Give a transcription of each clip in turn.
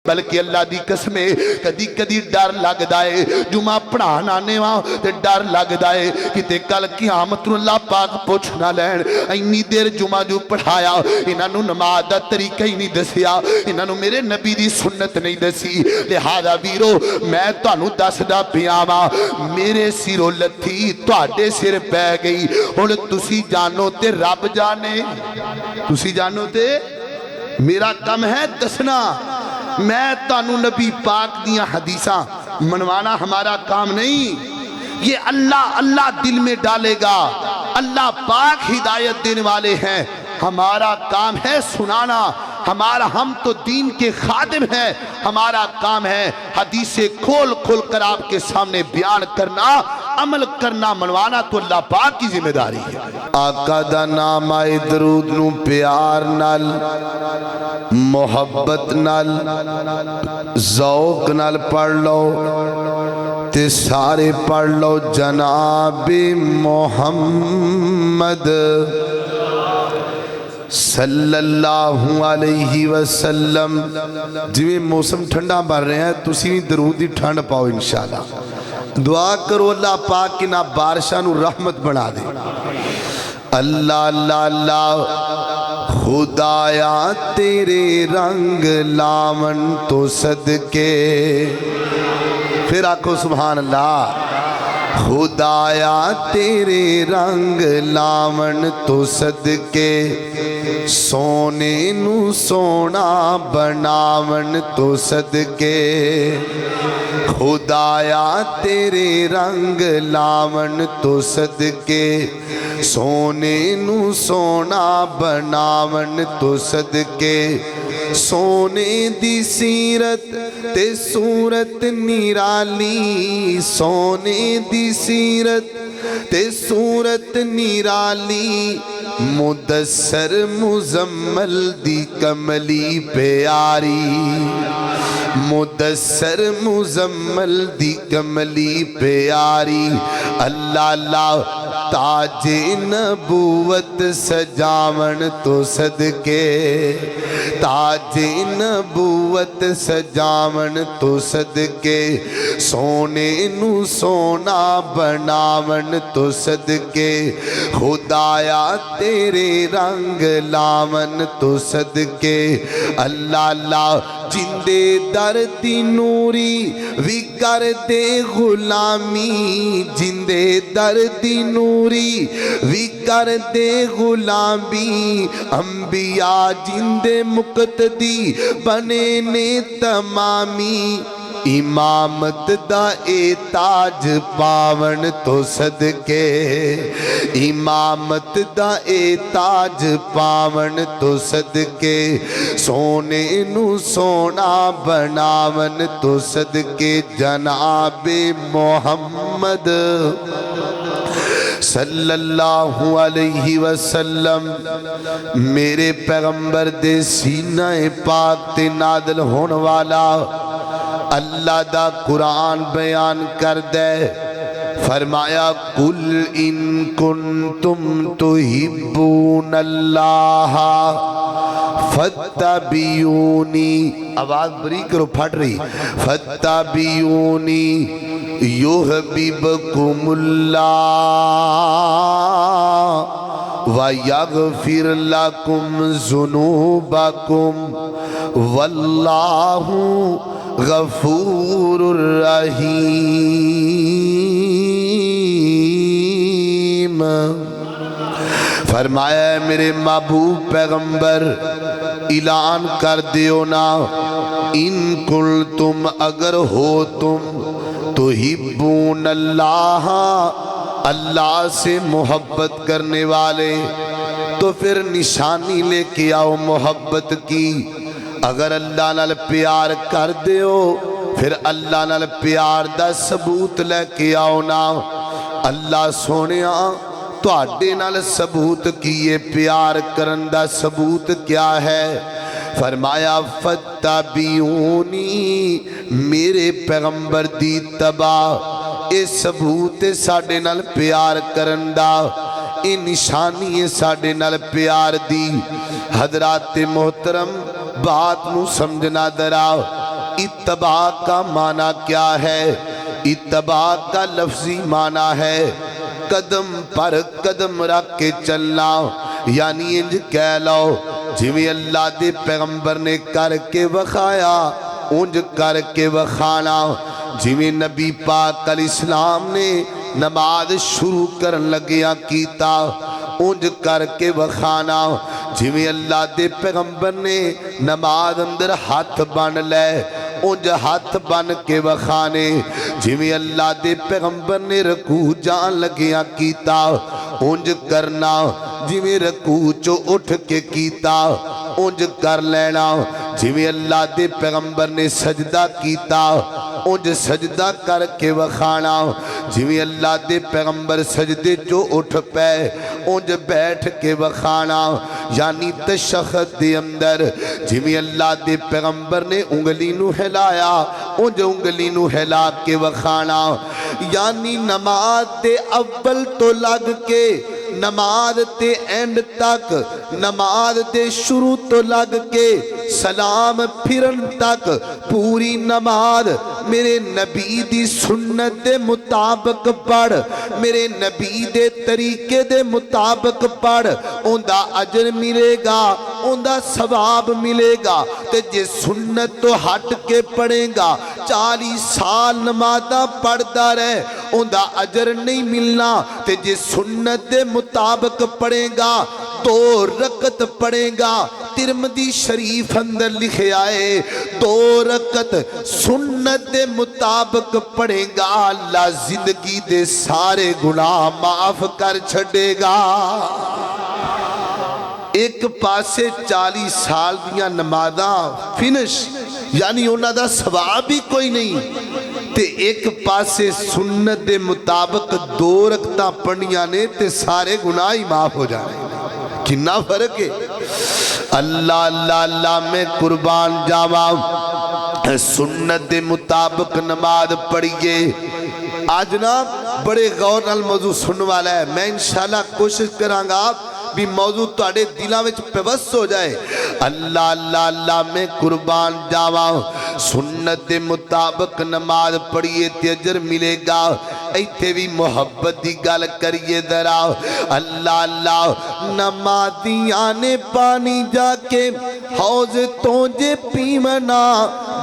بلکہ اللہ دی قسمے کدی کدی ڈر لگدا ہے جمعہ پڑھان آنے وہاں تے ڈر لگدا ہے کتے کل قیامت نو اللہ پاک پوچھ نہ لین اینی دیر جمعہ جو پڑھایا انہاں نو نماز دا طریقہ ہی نہیں دسیا انہاں نو میرے نبی دی سنت نہیں دسی لہذا ویرو میں تانوں دسدا پیاں وا میرے سروں لتھی تواڈے سر پے گئی ہن تسی جانو تے رب جانے تسی جانو تے میرا کم ہے دسنا میں تانوں نبی پاک دیاں حدیثاں منوانا ہمارا کام نہیں یہ اللہ دل میں ڈالے گا اللہ پاک ہدایت دینے والے ہیں ہمارا کام ہے سنانا ہم تو دین کے خادم ہیں ہمارا کام ہے حدیث کھول کھول کر آپ کے سامنے بیان کرنا عمل کرنا منوانا تو اللہ پاک کی ذمہ داری ہے آقا دا نام آئے درود نو پیار نال محبت نال ذوق نال پڑھ لو تے سارے پڑھ لو جناب محمد صلی اللہ علیہ وسلم جویں موسم ٹھنڈا بڑھ رہے ہیں تسی بھی درود دی ٹھنڈ پاؤ انشاءاللہ دعا کرو اللہ پاک کی نا بارشاں نو رحمت بنا دے اللہ اللہ اللہ خدایا تیرے رنگ لامن تو صدقے پھر آکھو سبحان اللہ خدایا تیرے رنگ لامن تو صدقے سونے نو سونا بناون تو صدقے خدایا تیرے رنگ لامن تو صدقے سونے نو سونا بناون تو صدقے سونے دی سیرت تے صورت نیرالی سونے دی سیرت تے صورت نیرالی مدثر مزمل دی کملی پیاری مدثر مزمل دی کملی پیاری اللہ اللہ تاج نبوت سجاون تو صدقے تاج نبوت سجاون تو صدقے سونے نو سونا بناون تو صدقے خدایا تیرے رنگ لامن تو صدقے اللہ اللہ جندے دردی نوری وی کر دے غلامی جندے دردی نوری وی کر دے غلامی انبیاء جندے مقتدی بنے نے تمامی امامت دا اے تاج پاون تو صدقے امامت دا اے تاج پاون تو صدقے سونے نو سونا بناون تو صدقے جناب محمد صلی اللہ علیہ وسلم میرے پیغمبر دے سینہ پاک تے نادل ہون والا اللہ دا قرآن بیان کر دے فرمایا قل ان کنتم تحبون اللہ فتبعونی آواز بری کرو پھٹ رہی فتبعونی یحببکم اللہ وَيَغْفِرْ لَكُمْ ذُنُوبَكُمْ وَاللَّهُ غفور الرحیم فرمایا ہے میرے محبوب پیغمبر اعلان کر دیو نا ان کنتم اگر ہو تم تحبون اللہ اللہ سے محبت کرنے والے تو پھر نشانی لے کے آؤ محبت کی اگر اللہ نال پیار کر دیو پھر اللہ نال پیار دا ثبوت لے کے آؤ نا اللہ سونیا تو آڈے نال ثبوت کیے پیار کرن دا ثبوت کیا ہے فرمایا فتبعونی میرے پیغمبر دی تباہ اے ثبوت ساڑے نال پیار کرن دا اے نشانی ساڑے نال پیار دی حضرات محترم بات نو سمجھنا درا اتباع کا معنی کیا ہے؟ اتباع کا لفظی معنی ہے قدم پر قدم رکھ کے چلنا، یعنی انج کہہ لو جویں اللہ دے پیغمبر نے کر کے وکھایا انج کر کے وکھانا، جویں نبی پاک علیہ السلام نے نماز شروع کرن لگیا کیتا انج کر کے وکھانا، جویں اللہ دے پیغمبر نے نماز اندر ہاتھ بن لے انج ہاتھ بن کے وکھانے، جویں اللہ دے پیغمبر نے رکوع جان لگیا کیتا انج کرنا، جویں رکوع چو اٹھ کے کیتا انج کر لینا، جویں اللہ دے پیغمبر نے سجدہ کیتا انج سجدہ کر کے وکھانا، جویں اللہ دے پیغمبر سجدے جو اٹھ پے انج بیٹھ کے وکھانا، یعنی تشہد دے اندر جویں اللہ دے پیغمبر نے انگلی نو ہلایا انج انگلی نو ہلا کے وکھانا، یعنی نماز دے اول تو لگ کے نماز تے اینڈ تک، نماز دے شروع تو لگ کے سلام پھرن تک پوری نماز میرے نبی دی سنت دے مطابق پڑھ، میرے نبی دے طریقے دے مطابق پڑھ، اندہ اجر ملے گا اندہ ثواب ملے گا، تے جے سنت تو ہٹ کے پڑھیں گا 40 سال نمازہ پڑھتا رہے اندہ اجر نہیں ملنا، تے جے سنت دے مطابق پڑھیں گا 2 رکعت پڑھیں گا، ترمذی شریف اندر لکھے آئے 2 رکعت سنت دے مطابق پڑھیں گا اللہ زندگی دے سارے گناہ معاف کر چھڑے گا۔ ایک پاسے 40 سال دیاں نمازاں فنش، یعنی انہاں دا ثواب ہی کوئی نہیں، تے ایک پاسے سنت دے مطابق 2 رکعتاں پڑھنیاں نے تے سارے گناہ ہی معاف ہو جانے، کتنا فرق ہے۔ اللہ اللہ اللہ میں قربان جاواں، سنت دے مطابق نماز پڑھئے۔ آج نا بڑے غور نال موضوع سننے والا ہے، میں انشاءاللہ کوشش کروں گا بھی موضوع تواڈے دلاں وچ پیوست ہو جائے۔ اللہ اللہ اللہ میں قربان جاواں، سنت دے مطابق نماز پڑھئے تے اجر ملے گا۔ ایتھے بھی محبت دی گل کریے ذرا، اللہ اللہ نمازیاں نے پانی جا کے حوض تو جے پیونا،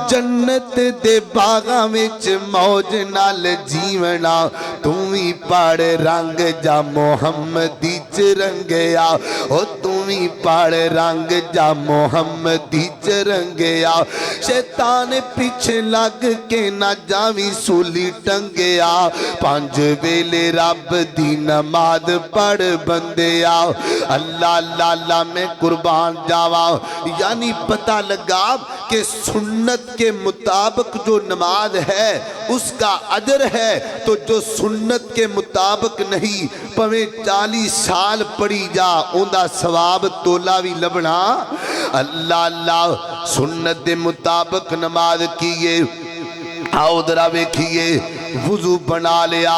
جنت دے باغاں وچ موج نال جیونا، تمہیں پڑھ رنگ جا محمدی چ رنگیا، او تمہیں پڑھ رنگ جا محمدی چ رنگیا، شیطان پیچھے لگ کے نہ جاویں سولی ٹنگیا، 5 ویلے رب دی نماز پڑھ بندیا۔ اللہ اللہ اللہ میں قربان جاواں، یعنی پتہ لگا کہ سنت کے مطابق جو نماز ہے اس کا اجر ہے، تو جو سنت کے مطابق نہیں پویں 40 سال پڑھی جا اندہ ثواب تولا بھی لبنا۔ اللہ اللہ سنت دے مطابق نماز کیے، آؤ درہ بیکھئے، وضو بنا لیا،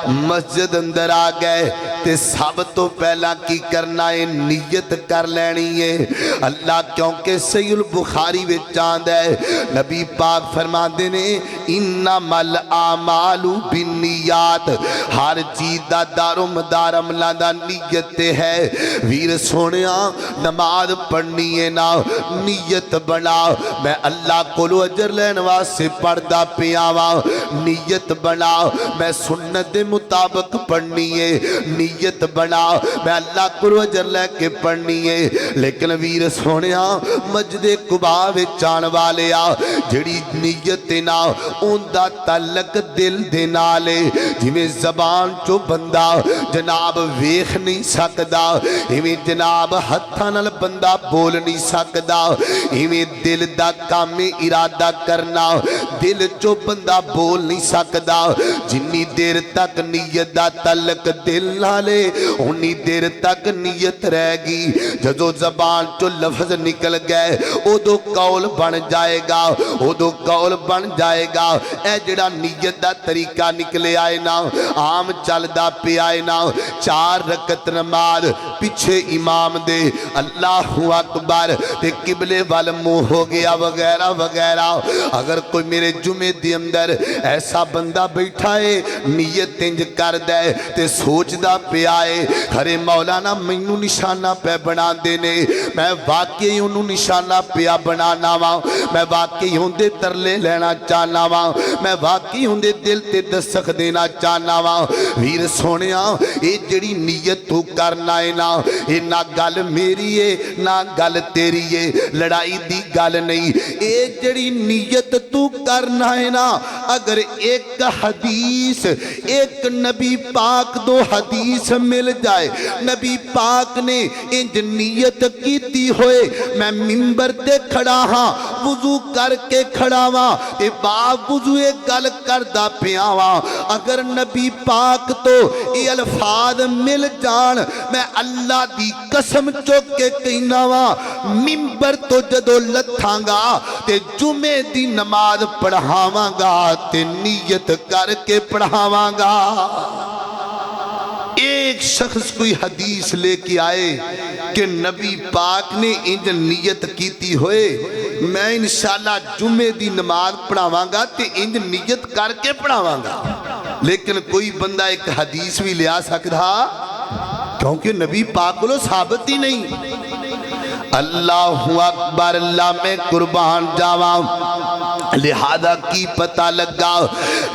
مسجد اندر آ گئے، تے سب تو پہلا کی کرنا ہے نیت کر لینی ہے۔ اللہ کیونکہ صحیح البخاری وچ چاند ہے، نبی پاک فرما دینے انما الاعمال بالنیات، ہر چیز دا دار و مدار عملہ دا نیت ہے۔ ویر سونیا نماز پڑھنی ہے نا، نیت بنا میں اللہ کو اجر لین واسطے پڑھدا پیاواں، نیت بنا میں سنت دے مطابق پڑھنی ہے، نیت بنا میں اللہ کو اجر لے کے پڑھنی ہے۔ لیکن ویر سونیا مسجد قباء وچ آن والیا جڑی نیت نا اون دا تعلق دل دے نال ہے، جویں زبان چو بندہ جناب ویکھ نہیں سکدا، ایویں جناب ہتھاں نال بندہ بول نہیں سکدا، ایویں دل دا کام ارادہ کرنا دل چو بندہ بول نہیں سکدا، جنی دیر تک نیت دا تعلق دل نال لے اونی دیر تک نیت رہ گی جدو زبان چو لفظ نکل گئے ادو قول بن جائے گا ادو قول بن جائے گا اے جڑا نیت دا طریقہ نکلے آئے نا عام چل دا پہ آئے نا 4 رکعت نماز پیچھے امام دے اللہ اکبر تے قبلے وال منہ ہو گیا وغیرہ وغیرہ اگر کوئی میرے جمعے دی اندر ایسا بندہ بیٹھا ہے نیت انج کر دے تے سوچ دا پہ آئے کھرے مولانا مینوں نشانہ پہ بنا دینے میں واقعی انہوں نشانہ پہ بنانا وا میں واقعی ہوں دے ترلے لینا چاہنا وا میں واقعی ہوں دے دل تے دستخ دینا چاہنا وا ویر سونیا اے جڑی نیت تو کرنا ہے نا اے نہ گل میری ہے نہ گل تیری ہے لڑائی دی گل نہیں اے جڑی نیت تو کرنا ہے نا اگر ایک حدیث ایک نبی پاک 2 حدیث مل جائے نبی پاک نے انج نیت کیتی ہوئے میں منبر تے کھڑا ہاں وضو کر کے کھڑا ہاں تے باپ وضو ایک گل کردہ پیا ہاں اگر نبی پاک تو یہ الفاظ مل جان میں اللہ دی قسم چوک کے کہنا ہاں منبر تو جدو لتھاں گا تے جمعے دی نماز پڑھاواں گا تے نیت کر کے پڑھاواں گا ایک شخص کوئی حدیث لے کے آئے کہ نبی پاک نے انج نیت کیتی ہوئے میں انشاءاللہ جمعے دی نماز پڑھاواں گا تے انج نیت کر کے پڑھاواں گا لیکن کوئی بندہ ایک حدیث بھی لے آ سکتا کیونکہ نبی پاک کو ثابت ہی نہیں اللہ اکبر اللہ میں قربان جاواں لہذا کی پتہ لگا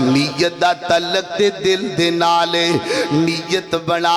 نیت دا تعلق تے دل دے نالے نیت بنا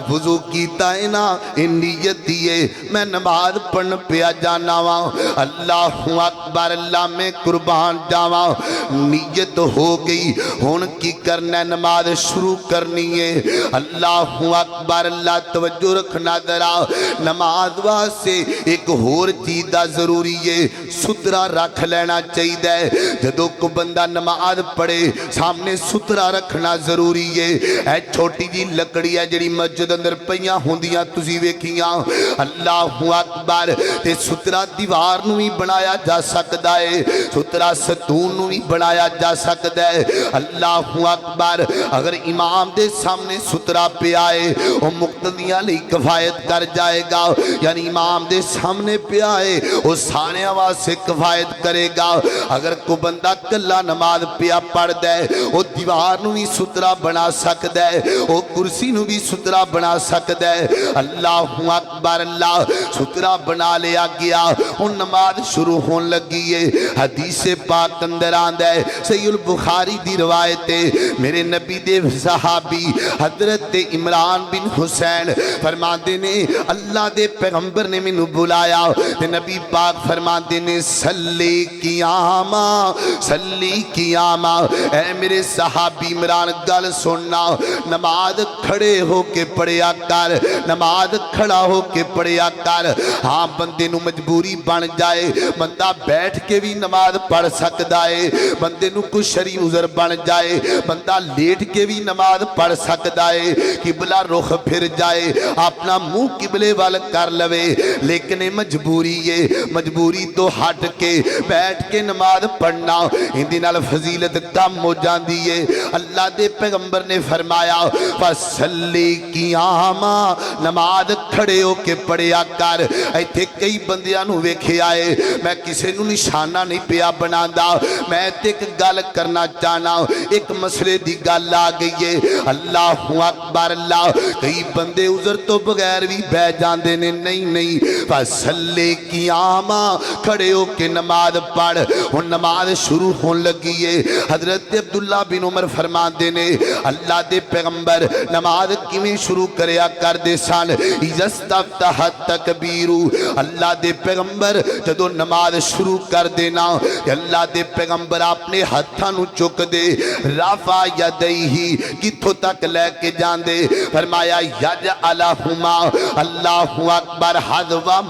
وضو کیتا ہے نا نیت دیئے میں نماز پڑھن پیا جانا وا اللہ اکبر اللہ میں قربان جاواں نیت ہو گئی ہن کی کرنا ہے نماز شروع کرنی ہے اللہ اکبر اللہ توجہ رکھنا ذرا نماز واسطے ایک اور چیز دا ضروری ہے ستھرا رکھ لینا چاہیے جدو کو بندہ نماز پڑھے سامنے ستھرا رکھنا ضروری ہے اے چھوٹی جی لکڑی ہے جڑی مسجد اندر پیاں ہوندیاں تسی ویکھیاں اللہ اکبر تے ستھرا دیوار نو بھی بنایا جا سکدا ہے ستھرا ستون نو بھی بنایا جا سکدا ہے اللہ اکبر اگر امام دے سامنے ستھرا پہ آئے وہ مقتدیاں لئی کفایت کر جائے گا یعنی امام دے سامنے پہ آئے وہ سارے آواز سے کفایت کرے گا اگر کو بندہ کلا نماز پیا پڑھ دے وہ دیوار نو بھی ستھرا بنا سکتا ہے وہ کرسی نو بھی ستھرا بنا سکتا ہے اللہ اکبر اللہ ستھرا بنا لیا گیا ان نماز شروع ہون لگی ہے حدیث پاک اندر آندہ ہے صحیح البخاری دی روایت ہے میرے نبی دے صحابی حضرت عمران بن حسین فرماندے نے اللہ دے پیغمبر نے میں بلایا تے نبی پاک فرماندے نے سلی قیاما اے میرے صحابی عمران گل سننا نماز کھڑے ہو کے پڑھیا کر نماز کھڑا ہو کے پڑھیا کر ہاں بندے نو مجبوری بن جائے بندہ بیٹھ کے بھی نماز پڑھ سکتا ہے بندے نو کوئی شرعی عذر بن جائے بندہ لیٹ کے بھی نماز پڑھ سکتا ہے قبلہ رخ پھر جائے اپنا منہ قبلے وال کر لوے لیکن مجبوری ہے مجبوری تو ہٹ کے بیٹھ کے نماز پڑھنا ہندی نال فضیلت کم ہو جاندی ہے اللہ دے پیغمبر نے فرمایا فصلی قیاما نماز کھڑے ہو کے پڑھیا کر ایتھے کئی بندیاں نو ویکھے آئے میں کسے نو نشانہ نہیں پیا بناندا میں ایک گل کرنا چاہنا ایک مسئلے دی گل آ گئی ہے اللہ اکبر اللہ کئی بندے عذر تو بغیر بھی بہ جاندے نے نہیں فصلی قیاما کھڑے ہو کے نماز پڑھ اور نماز شروع ہون لگی ہے حضرت عبداللہ بن عمر فرمان دینے اللہ دے پیغمبر نماز کیویں شروع کریا کر دے سان اجستفتح تکبیرو اللہ دے پیغمبر جدو نماز شروع کر دینا اللہ دے پیغمبر اپنے ہتھانو چک دے رافع یدیہی کتھو تک لے کے جان دے فرمایا یجعلہما اللہ اکبر حذو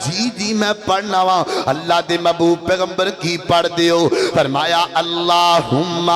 جی جی میں پڑھنا وا اللہ دے محبوب پیغمبر کی پڑھ دیو فرمایا اللہم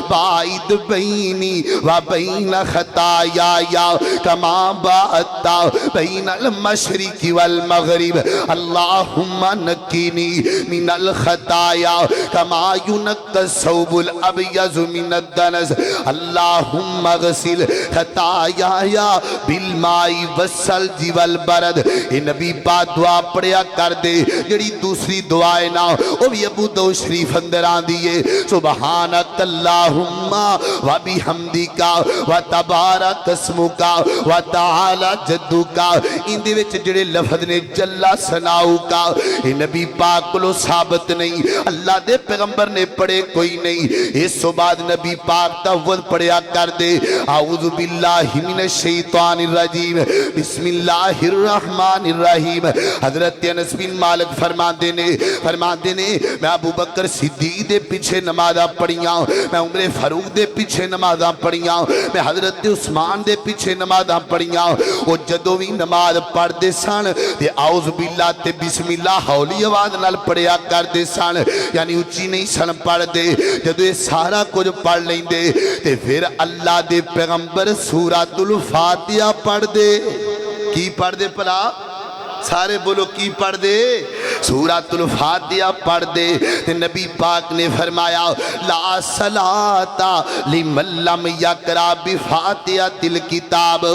باعد بینی و بین خطایا یا کما باعدت بین المشرق والمغرب اللہم نکینی من الخطایا کما ینقی الثوب الابیض من الدنس اللہم اغسل خطایا بالماء والثلج والبرد اے نبی پاک دعا پڑھیا کر دے جڑی دوسری دعائیں نا وہ بھی ابو داؤد شریف اندر آن دیئے سبحانک اللہم و بحمدک و تبارک اسمک و تعالی جدک ان دے وچ جڑے لفظ نے جلا ثناؤ کا اے نبی پاک کو ثابت نہیں اللہ دے پیغمبر نے پڑھے کوئی نہیں اس تو بعد نبی پاک تعوذ پڑھیا کر دے اعوذ باللہ من الشیطان الرجیم بسم اللہ الرحمن الرحیم حضرت انس بن مالک فرماندے نے میں ابو بکر صدیق دے پیچھے نمازاں پڑھیاں میں عمر فاروق دے پیچھے نمازاں پڑھیاں میں حضرت عثمان دے پیچھے نمازاں پڑھیاں وہ جدوں بھی نماز پڑھ دے سن تے اعوذ باللہ تے بسم اللہ ہولی آواز نال پڑھیا کر دے سن یعنی اونچی نہیں سن پڑھ دے جدوں یہ سارا کچھ پڑھ لیندے تے پھر اللہ دے پیغمبر سورۃ الفاتحہ پڑھ دے کی پڑھ دے پلا سارے بولو کی پڑھ دے سورۃ الفاتحہ پڑھ دے تے نبی پاک نے فرمایا لا صلاۃ لمن لم یقرأ بفاتحۃ الکتاب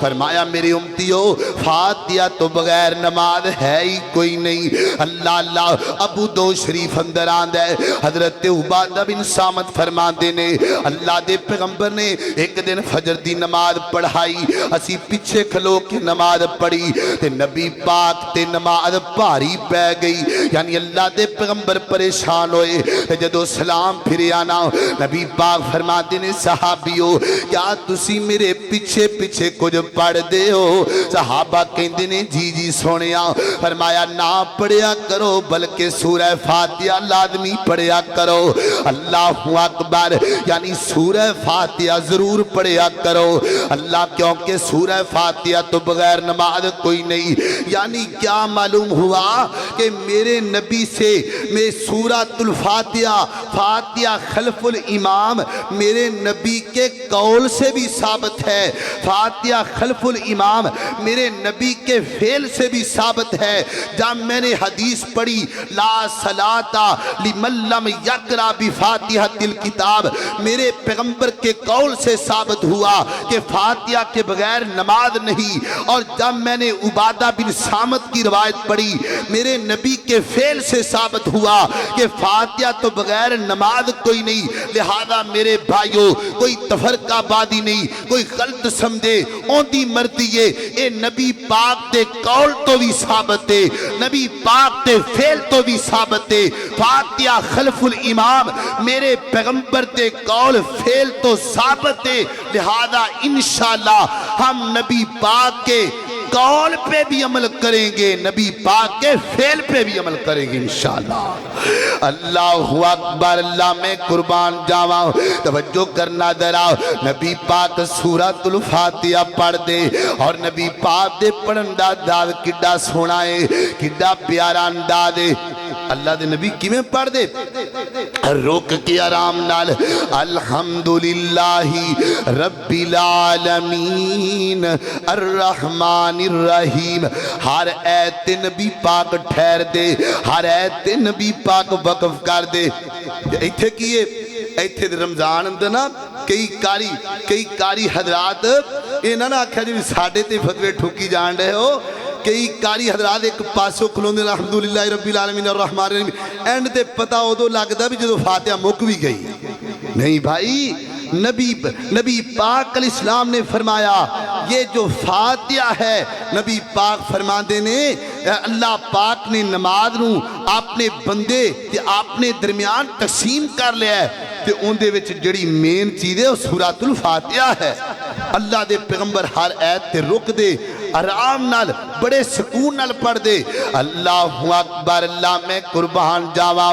فرمایا میرے امتیو فاتحہ تو بغیر نماز ہے ہی کوئی نہیں اللہ اللہ ابو داؤد شریف اندر آندا ہے حضرت عبادہ بن صامت فرماندے نے اللہ دے پیغمبر نے ایک دن فجر دی نماز پڑھائی اسی پیچھے کھلو کے نماز پڑھی تے نبی پاک تے نماز بھاری پہ گئی یعنی اللہ دے پیغمبر پریشان ہوئے تے جدو سلام پھرے آنا نبی پاک فرماتے نے صحابیو کیا تسی میرے پیچھے پیچھے کچھ پڑھ دے ہو صحابہ کہندے نے جی جی سونیا فرمایا نہ پڑھیا کرو بلکہ سورہ فاتحہ لازمی پڑھیا کرو اللہ اکبر یعنی سورہ فاتحہ ضرور پڑھیا کرو اللہ کیونکہ سورہ فاتحہ تو بغیر نماز کوئی نہیں یعنی کیا معلوم ہوا کہ میرے نبی سے میں سورۃ الفاتحہ فاتحہ خلف الامام میرے نبی کے قول سے بھی ثابت ہے فاتحہ خلف الامام میرے نبی کے فعل سے بھی ثابت ہے جب میں نے حدیث پڑھی لا صلاۃ لمن لم یقرأ بفاتحۃ الکتاب میرے پیغمبر کے قول سے ثابت ہوا کہ فاتحہ کے بغیر نماز نہیں اور جب میں نے عبادہ بن صامت کی روایت پڑھی میرے نبی کے فعل سے ثابت ہوا کہ فاتحہ تو بغیر نماز کوئی نہیں لہذا میرے بھائیوں کوئی تفرقہ بازی نہیں کوئی غلط سمجھے اوندی مرضی اے نبی پاک دے قول تو بھی ثابت ہے نبی پاک دے فعل تو بھی ثابت ہے فاتحہ خلف الامام میرے پیغمبر دے قول فعل تو ثابت ہے لہذا انشاءاللہ ہم نبی پاک کے قول پہ بھی عمل کریں گے نبی پاک کے فعل پہ بھی عمل کریں گے انشاءاللہ اللہ اکبر اللہ میں قربان جاواں توجہ کرنا ذرا نبی پاک سورۃ الفاتحہ پڑھ دے اور نبی پاک دے پڑھن دا انداز کڈا سونا ہے کڈا پیارا انداز ہے اللہ دے نبی کیویں پڑھ دے روک کے آرام نال الحمدللہ رب العالمین الرحمن الرحیم ہر ایت نبی پاک ٹھہر دے ہر ایت نبی پاک وقف کر دے ایتھے کیے ایتھے رمضان اندر نا کئی کاری حضرات انہاں نے آکھیا جی ساڈے تے فتوی ٹھوکی جان رہے ہو کئی کاری حضرات ایک پاسوں کھلوندے الحمدللہ رب العالمین الرحمن الرحیم اینڈ تے پتہ ادو لگدا بھی جدوں فاتحہ مک بھی گئی نہیں بھائی نبی پاک علیہ السلام نے فرمایا یہ جو فاتحہ ہے نبی پاک فرماندے نے اللہ پاک نے نماز نو اپنے بندے تے اپنے درمیان تقسیم کر لیا ہے تے ان دے وچ جڑی مین چیز ہے وہ سورۃ الفاتحہ ہے اللہ دے پیغمبر ہر ایت تے رک دے آرام نال بڑے سکون نال پڑھ دے اللہ اکبر اللہ میں قربان جاواں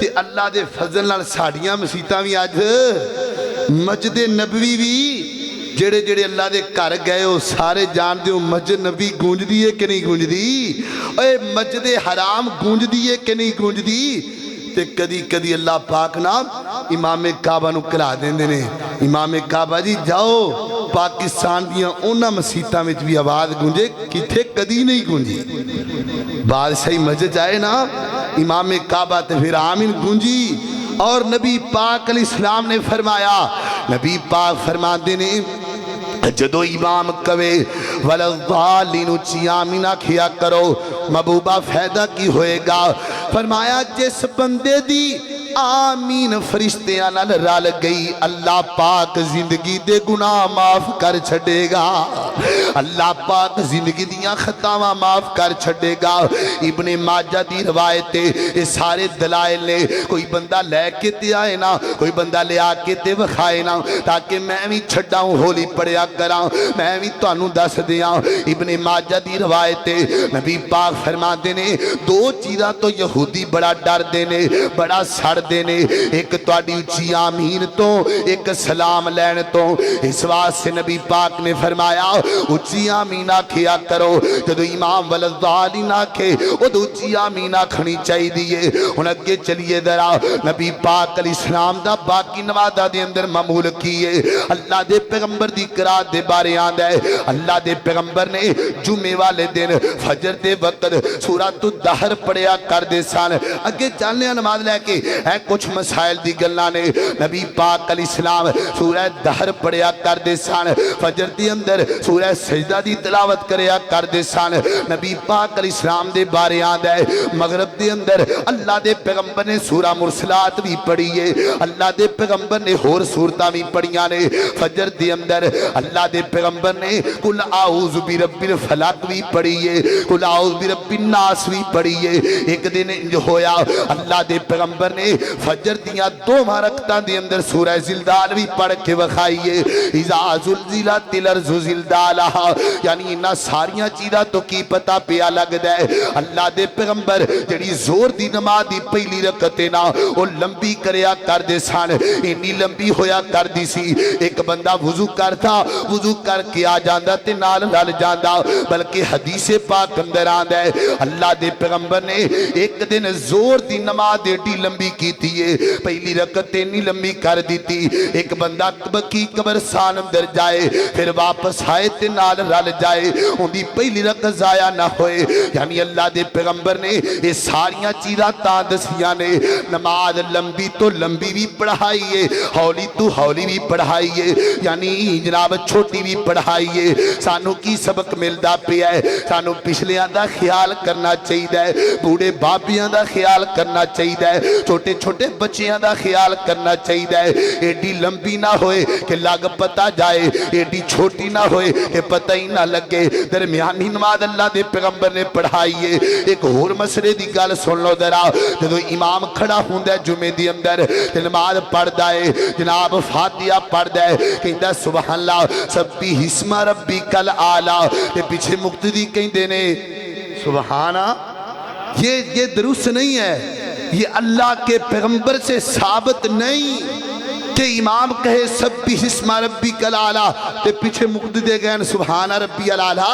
تے اللہ دے فضل نال ساڑیاں مسیتاں بھی آج مسجد نبوی بھی جڑے جڑے اللہ دے کر گئے ہو سارے جان دے ہو مسجد نبی گونج دیئے کہ نہیں گونج دی اے مسجد حرام گونج دیئے کہ نہیں گونج دی تے کدی کدی اللہ پاک نام امام کعبہ نو کلا دیں دینے امام کعبہ جی جاؤ پاکستان دیاں اونا مسیطہ میں بھی آواز گونجے کتھے کدی نہیں گونجی بادشاہی مسجد جائے نا امام کعبہ تے پھر آمین گونجی اور نبی پاک علیہ السلام نے فرمایا نبی پاک فرما دینے جدو امام کوے وَلَضَّالِنُ چیامینہ کھیا کرو محبوبہ فیدہ کی ہوئے گا فرمایا جس بندے دی آمین فرشتیاں نال رل گئی اللہ پاک زندگی دے گناہ معاف کر چھڑے گا اللہ پاک زندگی دیاں خطاواں معاف کر چھڑے گا ابن ماجہ دی روایتے یہ سارے دلائل نے کوئی بندہ لے کے تے آئے نا کوئی بندہ لے آکے تے وکھائے نا تاکہ میں بھی چھڑا ہوں ہولی پڑیا کراں میں بھی تو انہوں دس دیاں ابن ماجہ دی روایتے نبی پاک فرما دینے دو چیزاں تو یہودی بڑا ڈر دینے بڑا سڑ دینے ایک توڑی اچھی آمین تو ایک سلام لین تو اس واسطے نبی پاک نے فرمایا اچھی آمین آکھیا کرو جدو امام ولدالین آکھے وہ دو اچھی آمین آکھنی چاہی دیئے ان اگے چلیے درہ نبی پاک علیہ السلام دا باقی نوادہ دے اندر معمول کیے اللہ دے پیغمبر دی قرآن دے بارے آن ہے اللہ دے پیغمبر نے جمعے والے دن فجر دے وقت سورۃ الدہر پڑھیا کر دے سان اگے چلنے نماز لے کے ہے کچھ مسائل دی گلنا نے نبی پاک علیہ السلام سورہ دہر پڑھیا کر دے سان فجر دی اندر سورہ سجدہ دی تلاوت کریا کر دے سان نبی پاک علیہ السلام دے بارے آن ہے مغرب دی اندر اللہ دے پیغمبر نے سورہ مرسلات بھی پڑھیے اللہ دے پیغمبر نے ہور سورتہ بھی پڑھیاں نے فجر دی اندر اللہ دے پیغمبر نے قل اعوذ برب الفلق بھی پڑھیے قل اعوذ برب الناس بھی پڑھیے ایک دن جو ہویا اللہ دے پیغمبر نے فجر دیاں دو مرکتاں دے اندر سورہ زلزال بھی پڑھ کے وکھائیے اذا زلزلت الارض زلزالہا یعنی انہا ساریاں چیزاں تو کی پتہ پیا لگ دے اللہ دے پیغمبر جڑی زور دی نماز دی پہلی رکعت نا وہ لمبی کریا کر دے سان انی لمبی ہویا کر دی سی ایک بندہ وضو کرتا وضو کر کے آ جاندہ تے نال لال جاندہ بلکہ حدیث پاک اندر آندہ ہے اللہ دے پیغمبر نے ایک دن زور دی نماز دیٹی لمبی کی تھی پہلی رکعت انی لمبی کر دیتی ایک بندہ کی قبرستان اندر جائے پھر واپس آئے تے نال رل جائے ان دی پہلی رکعت ضائع نہ ہوئے یعنی اللہ دے پیغمبر نے یہ ساریاں چیزاں دسیاں نے نماز لمبی تو لمبی بھی پڑھائیے ہولی تو ہولی بھی پڑھائیے یعنی جناب چھوٹی بھی پڑھائیے سانو کی سبق ملدا پیا ہے سانو پچھلیاں دا خیال کرنا چاہیے بوڑھے بابیاں دا خیال کرنا چاہیے چھوٹے چھوٹے بچیاں دا خیال کرنا چاہیے ایڈی لمبی نہ ہوئے کہ لگ پتہ جائے ایڈی چھوٹی نہ ہوئے کہ پتہ ہی نہ لگے درمیانی نماز اللہ دے پیغمبر نے پڑھائیے ایک اور مسئلے دی گل سن لو ذرا جدو امام کھڑا ہوندا ہے جمعے دی اندر نماز پڑھدا ہے جناب فاتحہ پڑھدا ہے کہندا سبحان اللہ سبح اسم ربک الاعلی تے پیچھے مقتدی کہندے نے سبحان یہ درست نہیں ہے یہ اللہ کے پیغمبر سے ثابت نہیں کہ امام کہے سبح اسم ربک الاعلی تے پیچھے مقتدی گئے سبحان ربی الاعلی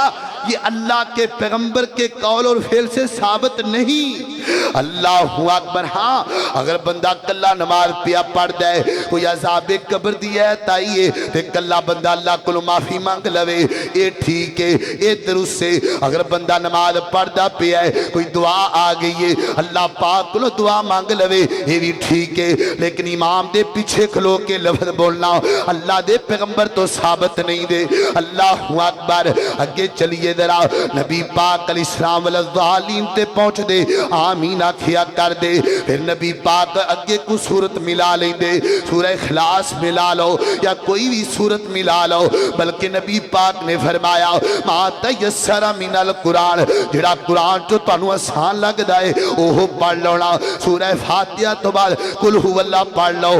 یہ اللہ کے پیغمبر کے قول اور فعل سے ثابت نہیں اللہ اکبر ہاں اگر بندہ کلا نماز پیا پڑھ دے کوئی عذاب قبر دیا ہے تائیے تے کلا بندہ اللہ کو معافی مانگ لوے اے ٹھیک ہے اے درست ہے اگر بندہ نماز پڑھدا پیا ہے کوئی دعا آ گئی ہے اللہ پاک کو دعا مانگ لوے یہ بھی ٹھیک ہے لیکن امام دے پیچھے کھلو کے لفظ بولنا اللہ دے پیغمبر تو ثابت نہیں دے اللہ اکبر اگے چلیے ذرا نبی پاک علیہ السلام والضالین تے پہنچ دے آمین آکھیا کر دے پھر نبی پاک اگے کو صورت ملا لیں دے سورہ اخلاص ملا لو یا کوئی بھی صورت ملا لو بلکہ نبی پاک نے فرمایا ما تیسر من القرآن جڑا قرآن جو تانوں آسان لگ دائے اوہ پڑھ لونا سورہ فاتحہ تو بعد قل هو اللہ پڑھ لو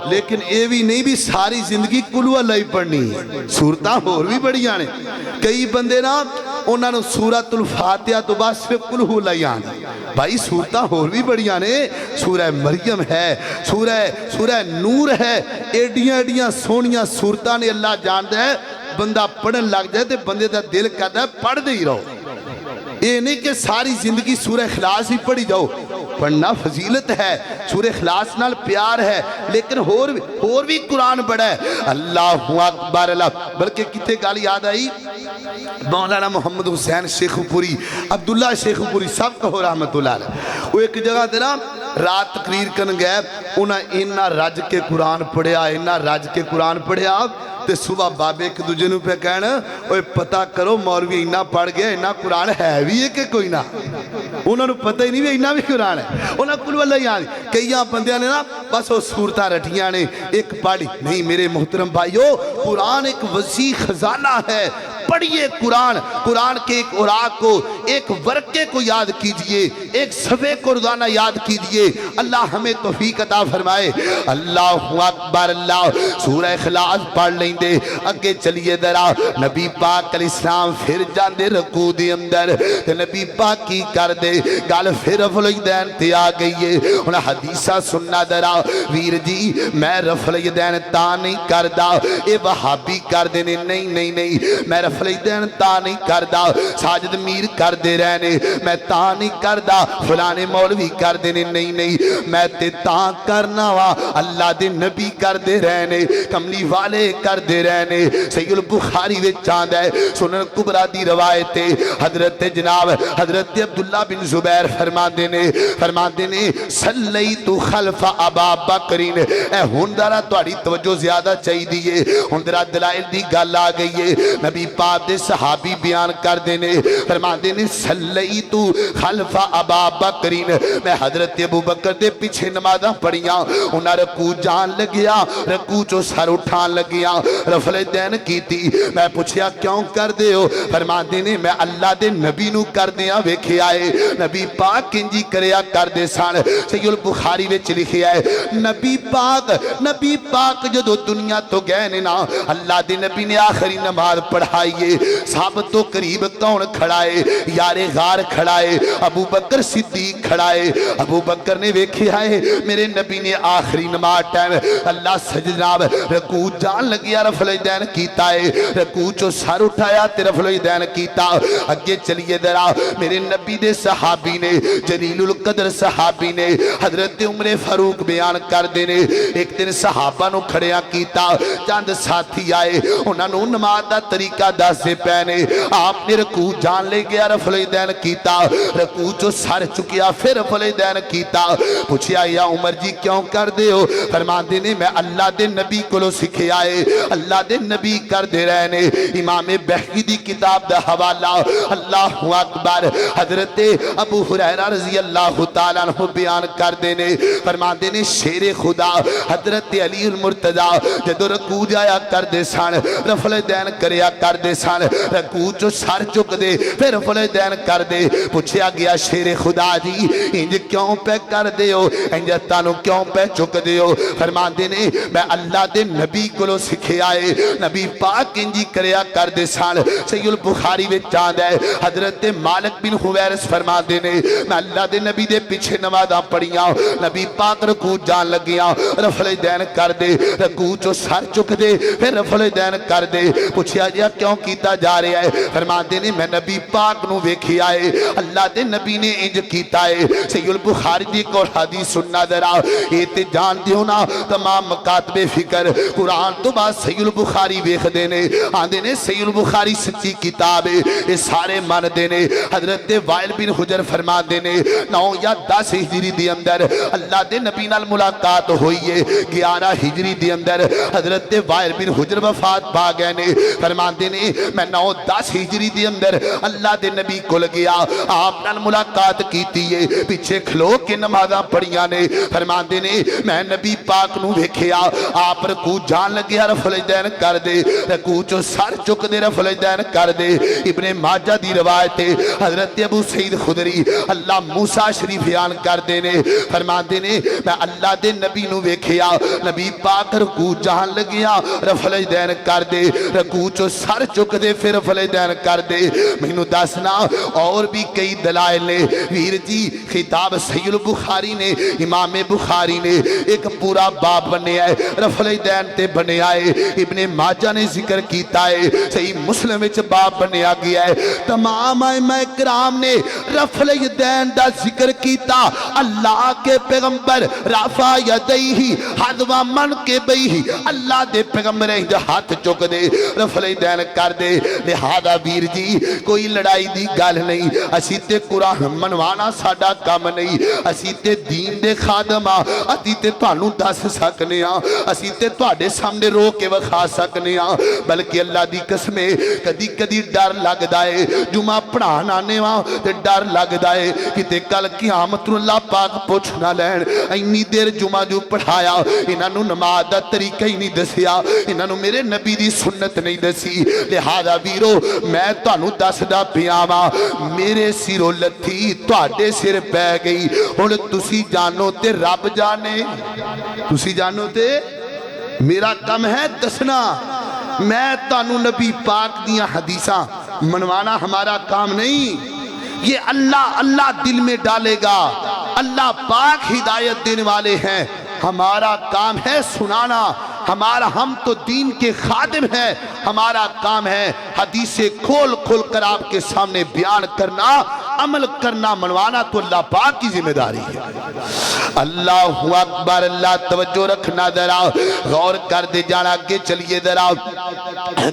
لیکن اے بھی نہیں بھی ساری زندگی قل هو اللہ ہی پڑھنی صورتاں اور بھی بڑیاں نے کئی بندے نا انہوں نے سورۃ الفاتحہ تو بعد صرف قل هو اللہ ہی آنا بھائی سورتاں اور بھی بڑیاں نے، سورہ مریم ہے، سورہ نور ہے، ایڈیاں ایڈیاں سونیاں سورتاں نے، اللہ جانتا ہے بندہ پڑھن لگ جائے تے بندے دا دل کرتا ہے پڑھ دے ہی رہو۔ یہ نہیں کہ ساری زندگی سورہ اخلاص ہی پڑھی جاؤ، پڑھنا فضیلت ہے، سورہ اخلاص نال پیار ہے، لیکن اور بھی قرآن بڑا ہے۔ اللہ اکبر اللہ، بلکہ کتے گال یاد آئی مولانا محمد حسین شیخ پوری، عبداللہ شیخ پوری سب کہو رحمت اللہ علیہ، وہ ایک جگہ دینا رات تقریر کرن گئے، انہاں اینا رج کے قرآن پڑھیا، اینا رج کے قرآن پڑھیا، تے صبح بابے ایک دوجے نو پہ کہنا اوے پتہ کرو مولوی اینا پڑھ گیا، اینا قرآن ہے بھی ہے کہ کوئی نہ، انہوں نے پتہ ہی نہیں بھی اینا بھی قرآن ہے، انہوں نے کل واللہ یاد کئیاں بندیاں نے نا بس وہ صورتہ رٹیاں نے ایک پڑھی نہیں۔ میرے محترم بھائیو، قرآن ایک وسیع خزانہ ہے، پڑھئے قرآن، قرآن کے ایک اوراق کو، ایک ورقے کو یاد کیجئے، ایک صفحے کو روزانہ یاد کیجئے، اللہ ہمیں توفیق عطا فرمائے۔ اللہ اکبر اللہ، سورہ اخلاص پڑھ لیں دے، اگے چلیے درہ نبی پاک علیہ السلام پھر جاندے رکوع دے اندر، تے نبی پاک کی کر دے گال پھر رفلدین تے آ گئیے، انہاں حدیثہ سننا درہ ویر جی میں رفلدین تا نہیں کردہ، اے وہابی کر دینے نہیں میں رفلدین تا نہیں کردہ، ساجد میر کر دے رہنے میں تا نہیں کردہ، فلانے مولوی کر دینے نہیں میں تے تا کرنا وا، اللہ دے نبی کر دے رہنے، کملی والے کر دے رہنے۔ سید البخاری وچ چاند ہے سنن کبرا دی روایت حضرت جناب حضرت عبداللہ بن زبیر فرما دینے صلیت خلف ابا بکرین، اے ہندارہ توڑی توجہ زیادہ چاہی دیئے، ہندرہ دلائل دی گال آ گئی ہے، نبی پاک دے صحابی بیان کر دینے فرما دینے صلیت خلف ابا بکرین، میں حضرت ابو بکر دے پیچھے نمازاں پڑھیاں، انہاں رکوع جان لگیا، رکوع چو سر اٹھان لگیا، رفل دین کی تھی، میں پوچھیا کیوں کر دے ہو؟ فرما دینے میں اللہ دے نبی نو کر دیا ویکھے آئے، نبی پاک انجی کریا کر دے سان۔ سید البخاری وچ لکھی آئے نبی پاک جدو دنیا تو گئے نا، اللہ دے نبی نے آخری نماز پڑھائیے، صحابہ تو قریب کون کھڑائے؟ یار غار کھڑائے، ابو بکر صدیق کھڑائے، ابو بکر نے ویکھے آئے میرے نبی نے آخری نماز ٹائم اللہ سجناب رکوع جان لگیا، رفل دین کیتا ہے، رکوع چو سر اٹھایا تے رفل دین کیتا۔ اگے چلیے درہ میرے نبی دے صحابی نے، جلیل القدر صحابی نے، حضرت عمر فاروق بیان کر دینے، ایک دن صحابہ نو کھڑیاں کیتا، چاند ساتھی آئے، انہاں نو نماز دا طریقہ دس سے پہنے، آپ نے رکوع جان لے گیا، رفل دین کیتا، رکوع چو سر چکیا، پھر رفل دین کیتا۔ پوچھیا یا عمر جی کیوں کر دے ہو؟ فرما دینے میں اللہ دے نبی کو لو سکھے آئے، اللہ دے نبی کر دے رہنے۔ امام بہقی دی کتاب دا حوالہ، اللہ اکبر، حضرت ابو ہریرہ رضی اللہ تعالیٰ عنہ بیان کر دینے فرما دینے شیر خدا حضرت علی المرتضی جدو رکوع جایا کر دے سان، رفل دین کریا کر دے سان، رکوع چو سر چک دے پھر رفل دین کر دے۔ پوچھیا گیا شیر خدا جی انج کیوں پہ کر دے ہو، انج تانو کیوں پہ چک دے ہو؟ فرما دینے میں اللہ دے نبی کو لو سکھے آئے، نبی پاک انجی کریا کر دے سان۔ سید البخاری وچ چاند ہے حضرت مالک بن حویرث فرما دینے میں اللہ دے نبی دے پیچھے نمازاں پڑھیاں، نبی پاک رکوع جان لگیاں، رفل دین کر دے، رکوع چو سر چک دے پھر رفل دین کر دے۔ پوچھیا جا کیوں کیتا جا رہا ہے؟ فرما دینے میں نبی پاک نو ویکھی آئے، اللہ دے نبی نے انج کیتا ہے۔ سید البخاری دی کو حدیث سننا درا یہ تے جان دیو نا تمام مکاتب فکر قرآن تو بعد سید البخاری ویکھ دینے آندے نے سید البخاری سچی کتاب ہے، یہ سارے مان دینے۔ حضرت وائل بن حجر فرما دینے 9 یا 10 ہجری دی اندر اللہ دے نبی نال ملاقات ہوئی ہے، 11 ہجری دی اندر حضرت وائل بن حجر وفات پا گئے نے۔ فرما دینے میں 9-10 ہجری دی اندر اللہ دے نبی کو لگیا، آپ نال ملاقات کیتی ہے، پیچھے کھلو کے نمازاں پڑھیاں نے۔ فرما دینے میں نبی پاک نو ویکھیا، آپ رکوع جان لگیا، رفل دین کر دے، رکوع چو سر چک دے، رفل دین کر دے۔ ابن ماجہ دی روایت حضرت ابو سعید خدری اللہ موسیٰ شریف بیان کر دینے فرما دینے میں اللہ دے نبی نو ویکھیا، نبی پاک رکوع جان لگیا، رفل دین کر دے، رکوع چو سر چک دے، پھر رفل دین کر دے۔ مینوں دسنا اور بھی کئی دلائل نے ویر جی خطاب صحیح البخاری نے امام بخاری نے ایک پورا باب بنے آئے رفع الیدین تے بنے آئے ابن ماجہ نے ذکر کیتا ہے صحیح مسلم وچ باب بنیا گیا ہے تمام ائمہ کرام نے رفع الیدین دا ذکر کیتا اللہ کے پیغمبر رفع یدیہ حذو منکبیہ اللہ دے پیغمبر ہاتھ چک دے رفع الیدین کر دے لہذا ویر جی کوئی لڑائی دی گل نہیں اسی تے قرآن منوانا ساڈا کام نہیں اسی تے دین دے خادم اسی تے تانوں دس سکنے اسی تے تواڈے سامنے رو کے وکھا سکنے بلکہ اللہ دی قسم کدی کدی ڈر لگدا ہے جمعہ پڑھان آنے تے ڈر لگدا ہے کتے کل قیامت نوں اللہ پاک پوچھ نہ لین اینی دیر جمعہ جو پڑھایا انہاں نوں نماز دا طریقہ ہی نہیں دسیا انہاں نوں میرے نبی دی سنت نہیں دسی لہذا ویرو میں تانوں دسدا پیاں میرے سروں لتھی تواڈے سر پے گئی ہن تسی جانو تے رب جانے تسی جانو تے میرا کم ہے دسنا میں تانوں نبی پاک دیاں حدیثاں منوانا ہمارا کام نہیں یہ اللہ دل میں ڈالے گا اللہ پاک ہدایت دینے والے ہیں ہمارا کام ہے سنانا ہم تو دین کے خادم ہیں ہمارا کام ہے حدیثیں کھول کھول کر آپ کے سامنے بیان کرنا عمل کرنا منوانا تو اللہ پاک کی ذمہ داری ہے اللہ اکبر اللہ توجہ رکھنا ذرا غور کر دے جانا آگے چلیے ذرا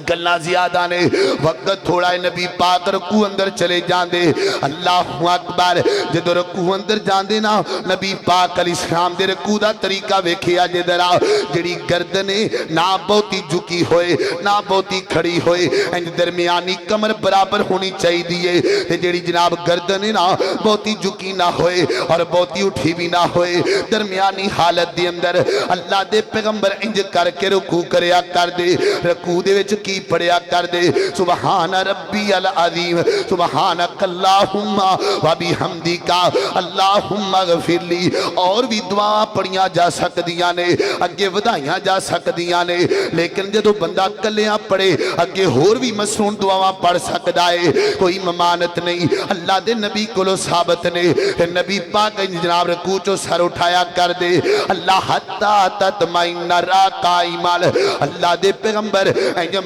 گلنا زیادہ نے وقت تھوڑا ہے نبی پاک رکوع اندر چلے جان دے اللہ اکبر جدو رکوع اندر جان دے نا نبی پاک علیہ السلام دے رکوع دا طریقہ ویکھے آجے ذرا جڑی گردنے نہ بہتی جھکی ہوئے نہ بہتی کھڑی ہوئے انج درمیانی کمر برابر ہونی چاہی دیئے تے جڑی جناب گردنے نہ بہتی جھکی نہ ہوئے اور بہتی اٹھی بھی نہ ہوئے درمیانی حالت دے اندر اللہ دے پیغمبر انج کر کے رکوع کریا کر دے رکوع دے وچ کی پڑھیا کر دے سبحان ربی العظیم سبحانک اللہم و بحمدک اللہم اغفر لی اور بھی دعا پڑھیاں جا سکدیاں نے اگے ودائیاں جا سکدیاں نے لیکن جدو بندہ کلیاں پڑھے اگے اور بھی مسنون دعا پڑھ سکدا ہے کوئی ممانت نہیں اللہ دے نبی کو ثابت نے نبی پاک جناب رکوع چو سر اٹھایا کر دے اللہ حتی تطمئن را قائمان اللہ دے پیغمبر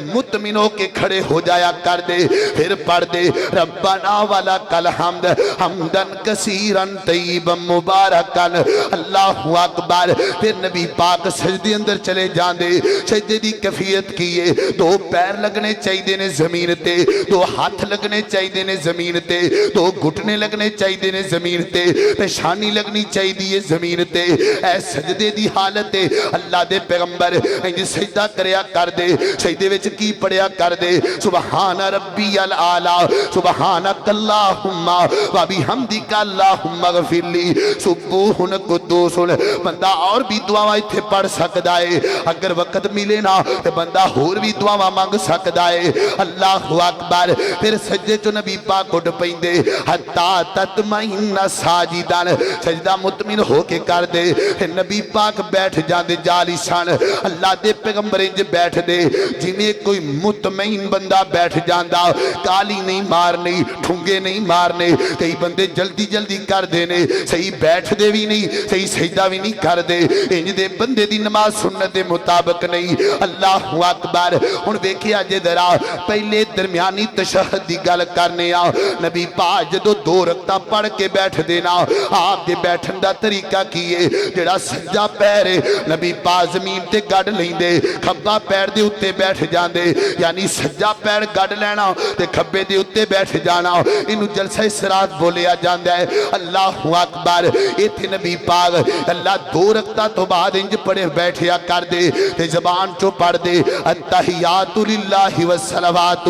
مطمئن ہو کے کھڑے ہو جایا کر دے پھر پڑھ دے ربنا ولک الحمد حمدن کثیرن طیبا مبارکن اللہ اکبر پھر نبی پاک سجدے اندر چلے جان دے سجدے دی کیفیت کیے دو پیر لگنے چاہیے نے زمین تے دو ہاتھ لگنے چاہیے نے زمین تے دو گھٹنے لگنے چاہیے نے زمین تے پیشانی لگنی چاہیے زمین تے اے سجدے دی حالت اللہ دے پیغمبر انج سجدہ کریا کر دے سجدے وچ کی پڑھیا کر دے سبحان ربی الاعلی سبحانک اللہم و بحمدک اللہم اغفر لی سبوح قدوس بندہ اور بھی دعاواں ایتھے پڑھ سکدا ہے اگر وقت ملے نا تے بندہ اور بھی دعاواں مانگ سکدا ہے اللہ اکبر پھر سجدے چ نبی پاک اٹھ پیندے حتی تطمئن ساجدان سجدہ مطمئن ہو کے کر دے نبی پاک بیٹھ جاندے جالیسان اللہ دے پیغمبر انج بیٹھ دے جنہیں کوئی مطمئن بندہ بیٹھ جاندہ کالی نہیں مارنی ٹھنگے نہیں مارنے کئی بندے جلدی جلدی کر دینے صحیح بیٹھ دے بھی نہیں صحیح سجدہ بھی نہیں کر دے انج دے بندے دی نماز سنت دے مطابق نہیں اللہ اکبر ہن ویکھیا جے ذرا پہلے درمیانی تشہد دی گل کرنے نبی پاک جدو دو رکعتاں پڑھ کے بیٹھ دینا آپ دے بیٹھن دا طریقہ کیے جڑا سجدہ پیر نبی پاک زمین تے گڈ لیندے کھبا پیر دے اوتے بیٹھ جاندے یعنی سجدہ پیر گڈ لینا تے کھبے دے اوتے بیٹھ جانا اینو جلسہ اسراط بولیا جاندا ہے اللہ اکبر ایتھے نبی پاک اللہ دو رکعتاں تو بعد انج پڑھے بیٹھیا کر دے تے زبان چو پڑھ دے التحیات للہ والصلوات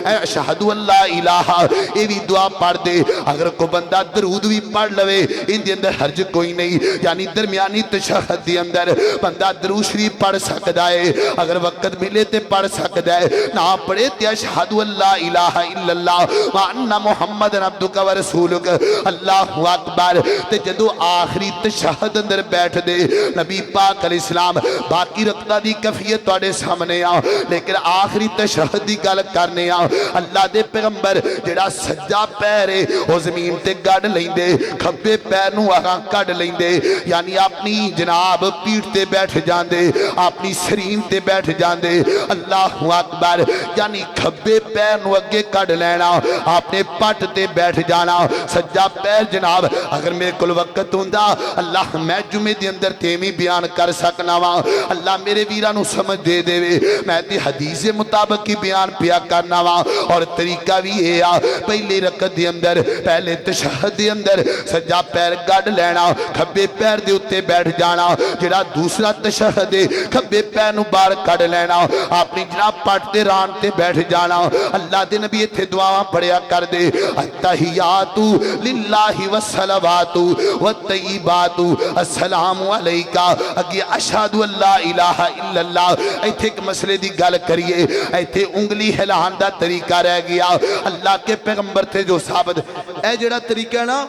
اشہد ان لا الہ اے بھی دعا پڑھ دے اگر کو بندہ درود بھی پڑھ لوے ان دے اندر حرج کوئی نہیں یعنی درمیانی تشہد دے اندر بندہ درود شریف پڑھ سکدا ہے اگر وقت ملے تے پڑھ سکدا ہے نہ پڑھے تے اشہد اللہ الہ الا اللہ وان محمد عبدک و رسولک اللہ اکبر تے جدو آخری تشہد اندر بیٹھ دے نبی پاک علیہ السلام باقی رکعتاں دی کیفیت تواڈے سامنے آ لیکن آخری تشہد دی گل کرنے آ اللہ دے پیغمبر جڑا سجا پیر ہے او زمین تے گڑ لیندے کھبے پیر نو اگاں کڈ لیندے یعنی اپنی جناب پیٹھ تے بیٹھ جاندے اپنی سرین تے بیٹھ جاندے اللہ اکبر یعنی کھبے پیر نو اگے کڈ لینا اپنے پٹ تے بیٹھ جانا سجا پیر جناب اگر میرے کول وقت ہوندا اللہ میں جمعے دے اندر تیمی بیان کر سکنا وا اللہ میرے ویراں نو سمجھ دے دے میں تے حدیث مطابق کی بیان پیا کرنا وا اور طریقہ بھی ہے پہلی رکعت دے اندر پہلے تشہد دے اندر سجا پیر گڈ لینا کھبے پیر دے اوتے بیٹھ جانا جڑا دوسرا تشہد ہے کھبے پیر نو باہر کڈ لینا اپنی جناب پٹ تے ران تے بیٹھ جانا اللہ دے نبی ایتھے دعاواں پڑھیا کر دے التحیات للہ والصلوات والطیبات السلام علیکہ اگے اشہد اللہ الہ الا اللہ ایتھے ایک مسئلے دی گل کریے ایتھے انگلی ہلان دا طریقہ رہ گیا اللہ کے پیغمبر تھے جو ثابت اے جڑا طریقہ نا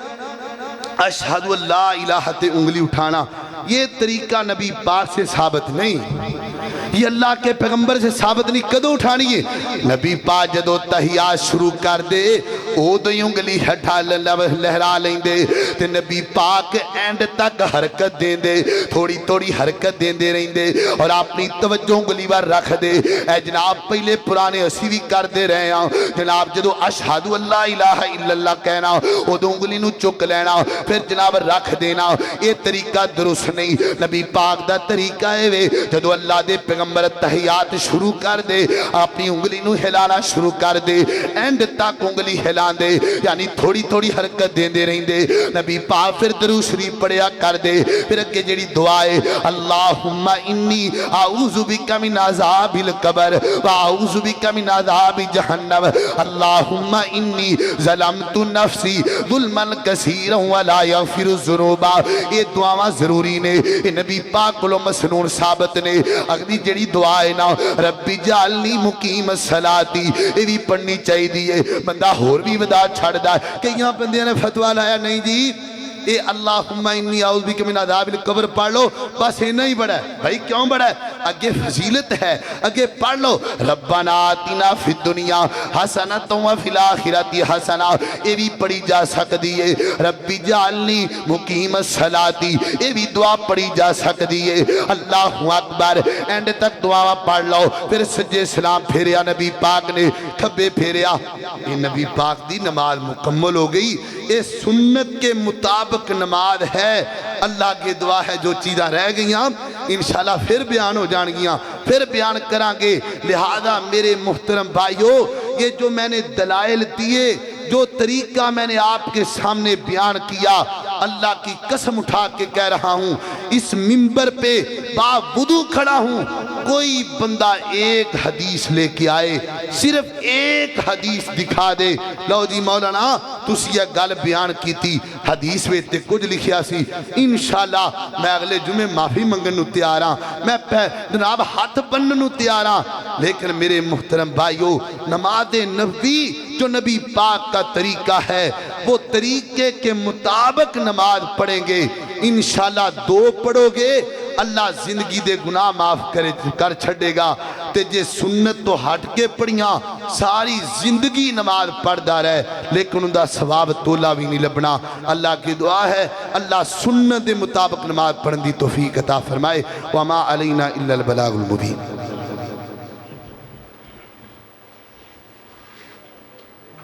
اشہد اللہ الہ تے انگلی اٹھانا یہ طریقہ نبی پاک سے ثابت نہیں یہ اللہ کے پیغمبر سے ثابت نہیں کدو اٹھانی ہے نبی پاک جدو تحیات شروع کر دے او دو انگلی ہٹھا لہرا لیں دے تے نبی پاک اینڈ تک حرکت دیں دے تھوڑی تھوڑی حرکت دیں دے رہیں دے اور اپنی توجہ انگلی بار رکھ دے اے جناب پہلے پرانے اسی بھی کر دے رہے ہیں جناب جدو اشہدو اللہ الہ الا اللہ کہنا او دو انگلی نو چک لینا پھر جناب رکھ دینا یہ طریقہ درست نہیں نبی پاک دا طریقہ ہے وے جدو اللہ دے پیغمبر تحیات شروع کر دے اپنی انگلی نو ہلانا شروع کر دے اینڈ تک انگلی ہلان دے یعنی تھوڑی تھوڑی حرکت دیں دے رہیں دے نبی پاک پھر درود شریف پڑھیا کر دے پھر اگے جڑی دعا ہے اللہم انی اعوذ بک من عذاب القبر واعوذ بک من عذاب جہنم اللہم انی ظلمت نفسی ظلما کثیرا ولا یغفر الذنوب یہ دعاواں ضروری نے نبی پاک کو مسنون ثابت نے اگلی جڑی دعا ہے نا ربی جعلنی مقیم الصلاۃ یہ بھی پڑھنی چاہیے دیئے بندہ اور بھی ودا چھڑ دا کہ یہاں بندے نے فتوہ لایا نہیں جی اے اللہم انی اعوذ بک من عذاب القبر پڑھ لو بس یہ نہیں بڑا ہے بھائی کیوں بڑا ہے اگے فضیلت ہے اگے پڑھ لو ربنا آتنا فی الدنیا حسنۃ وفی الآخرۃ حسنہ یہ بھی پڑھی جا سکتی ہے ربی جعلنی مقیم الصلاۃ یہ بھی دعا پڑھی جا سکتی ہے اللہ اکبر اینڈ تک دعا پڑھ لو پھر سجے سلام پھیریا نبی پاک نے کھبے پھیریا یہ نبی پاک دی نماز مکمل ہو گئی یہ سنت کے مطابق نماز ہے اللہ کی دعا ہے جو چیزاں رہ گئی انشاءاللہ پھر بیان ہو جان گیاں پھر بیان کرانگے لہذا میرے محترم بھائیو یہ جو میں نے دلائل دیے جو طریقہ میں نے آپ کے سامنے بیان کیا اللہ کی قسم اٹھا کے کہہ رہا ہوں اس منبر پہ باوضو کھڑا ہوں کوئی بندہ ایک حدیث لے کے آئے صرف ایک حدیث دکھا دے لو جی مولانا تُس یہ گل بیان کی تھی حدیث میں تے کچھ لکھیا سی انشاءاللہ میں اگلے جمعے معافی منگن نو تیاراں میں جناب ہاتھ بنن نو تیاراں لیکن میرے محترم بھائیو نماز نبی جو نبی پاک کا طریقہ ہے وہ طریقے کے مطابق نماز پڑھیں گے انشاءاللہ دو پڑھو گے اللہ زندگی دے گناہ معاف کر چھڑے گا تے جے سنت تو ہٹ کے پڑھیاں ساری زندگی نماز پڑھ دا رہے لیکن ان دا ثواب تولا بھی نہیں لبنا اللہ کی دعا ہے اللہ سنت دے مطابق نماز پڑھن دی توفیق عطا فرمائے وما علینا الا البلاغ المبین